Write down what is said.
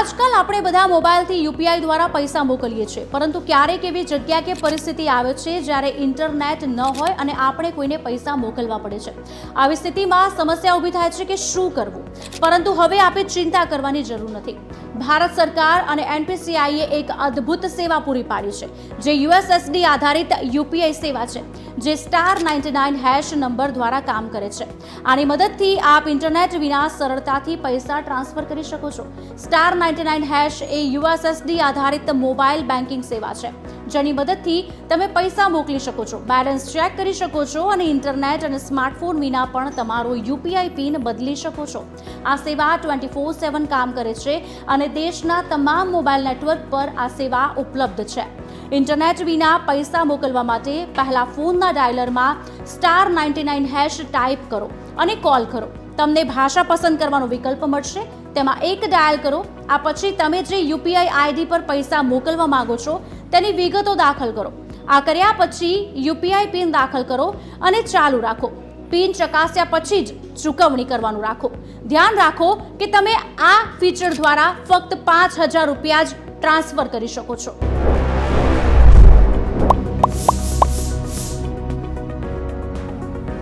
આજકાલ આપણે બધા મોબાઈલથી યુપીઆઈ દ્વારા પૈસા મોકલીએ છીએ, પરંતુ ક્યારેક એવી જગ્યા કે પરિસ્થિતિ આવે છે જ્યારે ઇન્ટરનેટ ન હોય અને આપણે કોઈને પૈસા મોકલવા પડે છે. આવી સ્થિતિમાં સમસ્યા ઊભી થાય છે કે શું કરવું. પરંતુ હવે આપણે ચિંતા કરવાની જરૂર નથી. ભારત સરકાર અને એનપીસીઆઈએ એક અદ્ભુત સેવા પૂરી પાડી છે, જે યુએસએસડી આધારિત યુપીઆઈ સેવા છે, જે *99# નંબર દ્વારા કામ કરે છે. આની મદદથી આપ ઇન્ટરનેટ વિના સરળતાથી પૈસા ટ્રાન્સફર કરી શકો છો. *99# એ યુએસએસડી આધારિત મોબાઈલ બેન્કિંગ સેવા છે, જેની મદદથી તમે પૈસા મોકલી શકો છો, બેલેન્સ ચેક કરી શકો છો અને ઇન્ટરનેટ અને સ્માર્ટફોન વિના પણ તમારો યુપીઆઈ પિન બદલી શકો છો. આ સેવા 24/7 કામ કરે છે અને દેશના તમામ મોબાઈલ નેટવર્ક પર આ સેવા ઉપલબ્ધ છે. ઇન્ટરનેટ વિના પૈસા મોકલવા માટે પહેલા ફોનના ડાયલરમાં *99# ટાઈપ કરો અને કોલ કરો. તમને ભાષા પસંદ કરવાનો વિકલ્પ મળશે. તેમાં એક ડાયલ કરો. આ પછી તમે જે યુપીઆઈ આઈડી પર પૈસા મોકલવા માંગો છો તેની વિગતો દાખલ કરો. આ કર્યા પછી યુપીઆઈ પિન દાખલ કરો અને ચાલુ રાખો. પિન ચકાસ્યા પછી જ ચૂકવણી કરવાનું રાખો. ધ્યાન રાખો કે તમે આ ફીચર દ્વારા ફક્ત ₹5000 જ ટ્રાન્સફર કરી શકો છો.